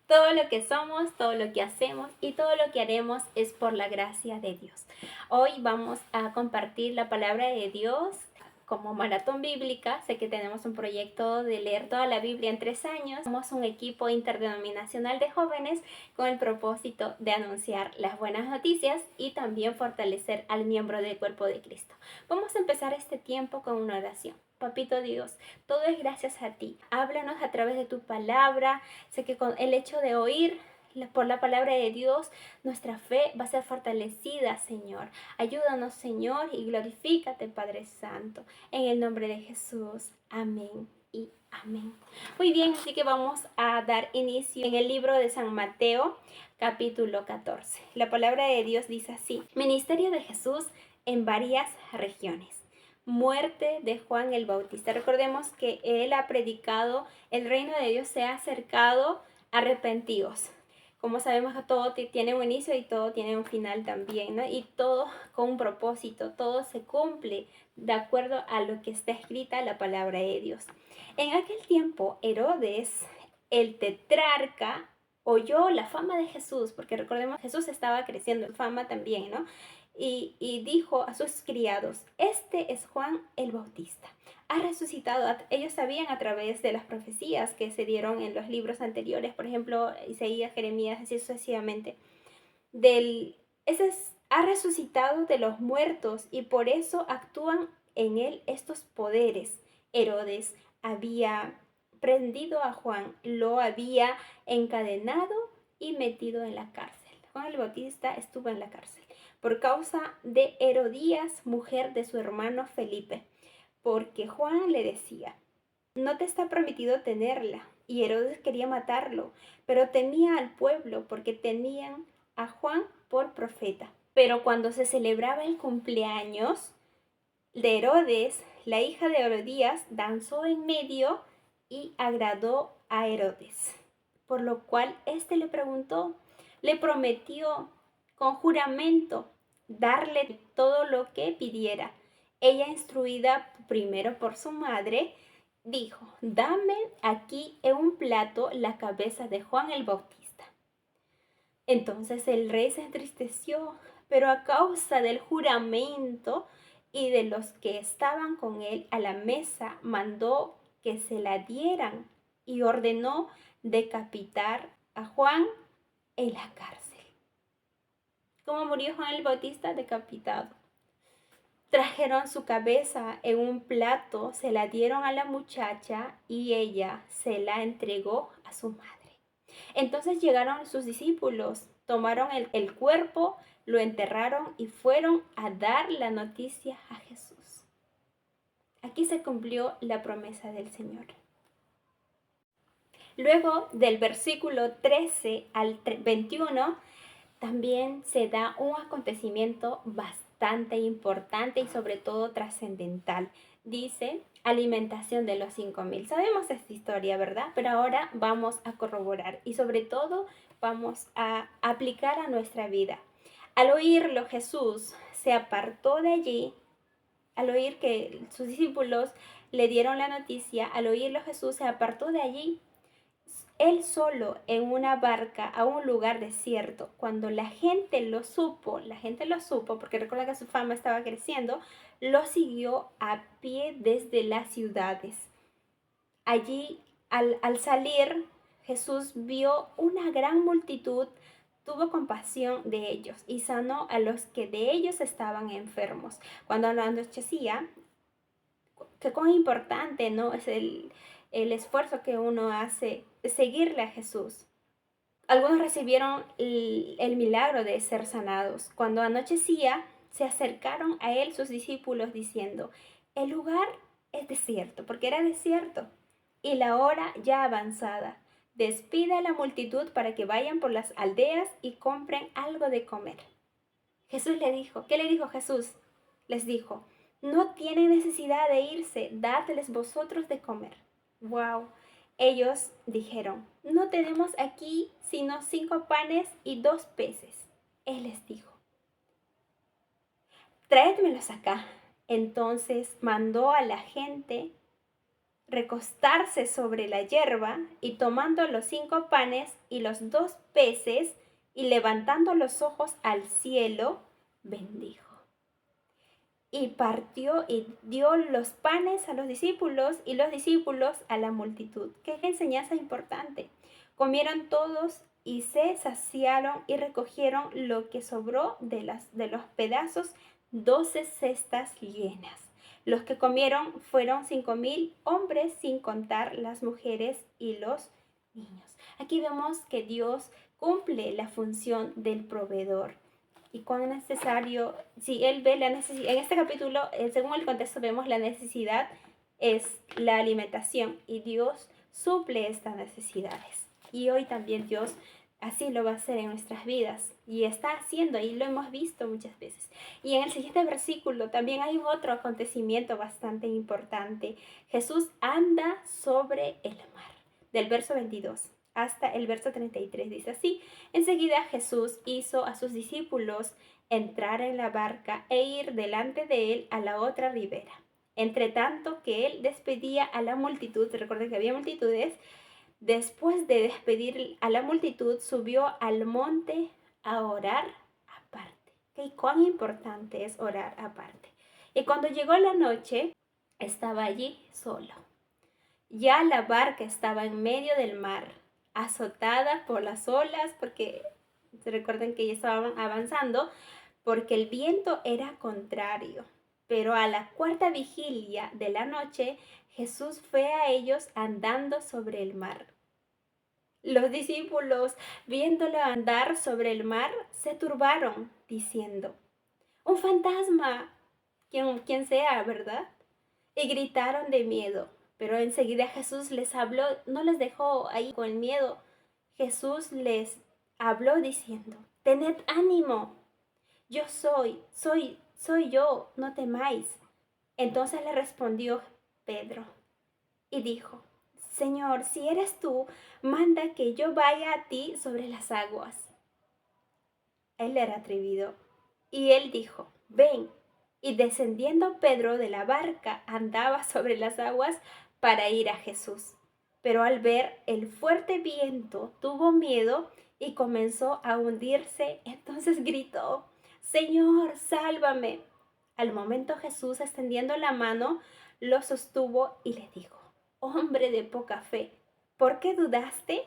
Todo lo que somos, todo lo que hacemos y todo lo que haremos es por la gracia de Dios. Hoy vamos a compartir la palabra de Dios como maratón bíblica. Sé que tenemos un proyecto de leer toda la Biblia en 3 años. Somos un equipo interdenominacional de jóvenes con el propósito de anunciar las buenas noticias y también fortalecer al miembro del cuerpo de Cristo. Vamos a empezar este tiempo con una oración. Papito Dios, todo es gracias a ti. Háblanos a través de tu palabra. Sé que con el hecho de oír por la palabra de Dios, nuestra fe va a ser fortalecida, Señor. Ayúdanos, Señor, y glorifícate, Padre Santo. En el nombre de Jesús. Amén y amén. Muy bien, así que vamos a dar inicio en el libro de San Mateo, capítulo 14. La palabra de Dios dice así: Ministerio de Jesús en varias regiones. Muerte de Juan el Bautista. Recordemos que él ha predicado: el reino de Dios se ha acercado, arrepentidos. Como sabemos, que todo tiene un inicio y todo tiene un final también, ¿no? Y todo con un propósito, todo se cumple de acuerdo a lo que está escrita la palabra de Dios. En aquel tiempo, Herodes, el tetrarca, oyó la fama de Jesús, porque recordemos, Jesús estaba creciendo en fama también, ¿no? Y dijo a sus criados: este es Juan el Bautista. Ha resucitado. Ellos sabían a través de las profecías que se dieron en los libros anteriores, por ejemplo, Isaías, Jeremías, así sucesivamente. Ha resucitado de los muertos y por eso actúan en él estos poderes. Herodes había prendido a Juan, lo había encadenado y metido en la cárcel. Juan el Bautista estuvo en la cárcel por causa de Herodías, mujer de su hermano Felipe, porque Juan le decía: no te está permitido tenerla. Y Herodes quería matarlo, pero temía al pueblo porque tenían a Juan por profeta. Pero cuando se celebraba el cumpleaños de Herodes, la hija de Herodías danzó en medio y agradó a Herodes, por lo cual éste le prometió con juramento darle todo lo que pidiera. Ella, instruida primero por su madre, dijo: dame aquí en un plato la cabeza de Juan el Bautista. Entonces el rey se entristeció, pero a causa del juramento y de los que estaban con él a la mesa, mandó que se la dieran y ordenó decapitar a Juan en la cárcel. ¿Cómo murió Juan el Bautista? Decapitado. Trajeron su cabeza en un plato, se la dieron a la muchacha y ella se la entregó a su madre. Entonces llegaron sus discípulos, tomaron el cuerpo, lo enterraron y fueron a dar la noticia a Jesús. Aquí se cumplió la promesa del Señor. Luego del versículo 13 al 21, también se da un acontecimiento bastante importante y sobre todo trascendental. Dice: alimentación de los 5,000. Sabemos esta historia, ¿verdad? Pero ahora vamos a corroborar y sobre todo vamos a aplicar a nuestra vida. Al oírlo, Jesús se apartó de allí. Al oír que sus discípulos le dieron la noticia, al oírlo, Jesús se apartó de allí, él solo, en una barca, a un lugar desierto. Cuando la gente lo supo, porque recuerda que su fama estaba creciendo, lo siguió a pie desde las ciudades. Allí, al salir, Jesús vio una gran multitud, tuvo compasión de ellos y sanó a los que de ellos estaban enfermos. Cuando anochecía, que cuán importante, ¿no?, es el esfuerzo que uno hace de seguirle a Jesús. Algunos recibieron el milagro de ser sanados. Cuando anochecía, se acercaron a él sus discípulos diciendo: el lugar es desierto, porque era desierto, y la hora ya avanzada. Despide a la multitud para que vayan por las aldeas y compren algo de comer. Jesús le dijo, ¿qué le dijo Jesús? Les dijo: no tienen necesidad de irse, dadles vosotros de comer. ¡Wow! Ellos dijeron: no tenemos aquí sino 5 panes y 2 peces. Él les dijo: tráedmelos acá. Entonces mandó a la gente recostarse sobre la hierba y tomando los 5 panes y los 2 peces y levantando los ojos al cielo, bendijo. Y partió y dio los panes a los discípulos y los discípulos a la multitud. Qué enseñanza importante. Comieron todos y se saciaron y recogieron lo que sobró de los pedazos, 12 cestas llenas. Los que comieron fueron 5,000 hombres, sin contar las mujeres y los niños. Aquí vemos que Dios cumple la función del proveedor. Y cuán necesario, si Él ve la necesidad, en este capítulo, según el contexto, vemos la necesidad es la alimentación y Dios suple estas necesidades. Y hoy también Dios así lo va a hacer en nuestras vidas y está haciendo y lo hemos visto muchas veces. Y en el siguiente versículo también hay otro acontecimiento bastante importante. Jesús anda sobre el mar, del verso 22 hasta el verso 33, dice así: enseguida Jesús hizo a sus discípulos entrar en la barca e ir delante de él a la otra ribera. Entre tanto que él despedía a la multitud, recuerden que había multitudes, después de despedir a la multitud, subió al monte a orar aparte. ¿Okay? Cuán importante es orar aparte. Y cuando llegó la noche, estaba allí solo. Ya la barca estaba en medio del mar, azotada por las olas, porque recuerden que ya estaban avanzando, porque el viento era contrario. Pero a la 4ª vigilia de la noche, Jesús fue a ellos andando sobre el mar. Los discípulos, viéndolo andar sobre el mar, se turbaron, diciendo: un fantasma, quien sea, ¿verdad? Y gritaron de miedo. Pero enseguida Jesús les habló, no les dejó ahí con el miedo. Jesús les habló diciendo: tened ánimo, yo soy yo, no temáis. Entonces le respondió Pedro y dijo: Señor, si eres tú, manda que yo vaya a ti sobre las aguas. Él era atrevido y él dijo: ven. Y descendiendo Pedro de la barca, andaba sobre las aguas para ir a Jesús. Pero al ver el fuerte viento, tuvo miedo y comenzó a hundirse. Entonces gritó: Señor, sálvame. Al momento Jesús, extendiendo la mano, lo sostuvo y le dijo: hombre de poca fe, ¿por qué dudaste?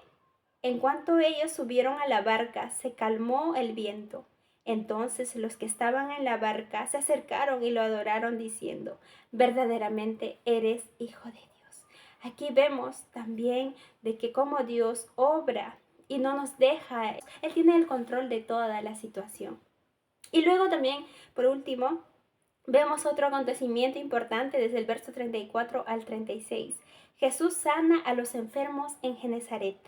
En cuanto ellos subieron a la barca, se calmó el viento. Entonces los que estaban en la barca se acercaron y lo adoraron diciendo: verdaderamente eres Hijo de Dios. Aquí vemos también de que como Dios obra y no nos deja, Él tiene el control de toda la situación. Y luego también, por último, vemos otro acontecimiento importante desde el verso 34 al 36. Jesús sana a los enfermos en Genesaret.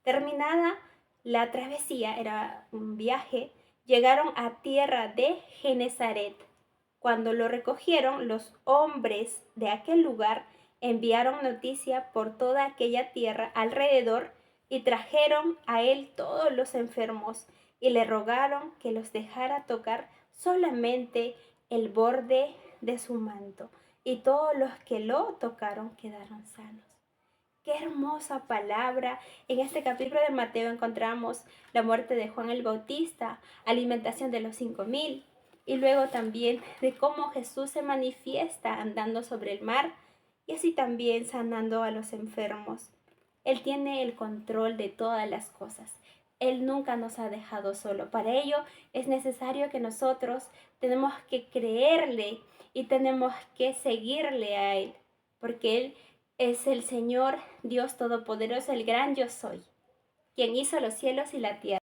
Terminada la travesía, era un viaje, llegaron a tierra de Genesaret. Cuando lo recogieron, los hombres de aquel lugar enviaron noticia por toda aquella tierra alrededor y trajeron a él todos los enfermos y le rogaron que los dejara tocar solamente el borde de su manto. Y todos los que lo tocaron quedaron sanos. Qué hermosa palabra. En este capítulo de Mateo encontramos la muerte de Juan el Bautista, alimentación de los 5,000 y luego también de cómo Jesús se manifiesta andando sobre el mar y así también sanando a los enfermos. Él tiene el control de todas las cosas. Él nunca nos ha dejado solo. Para ello es necesario que nosotros tenemos que creerle y tenemos que seguirle a Él, porque Él es el Señor Dios Todopoderoso, el gran yo soy, quien hizo los cielos y la tierra.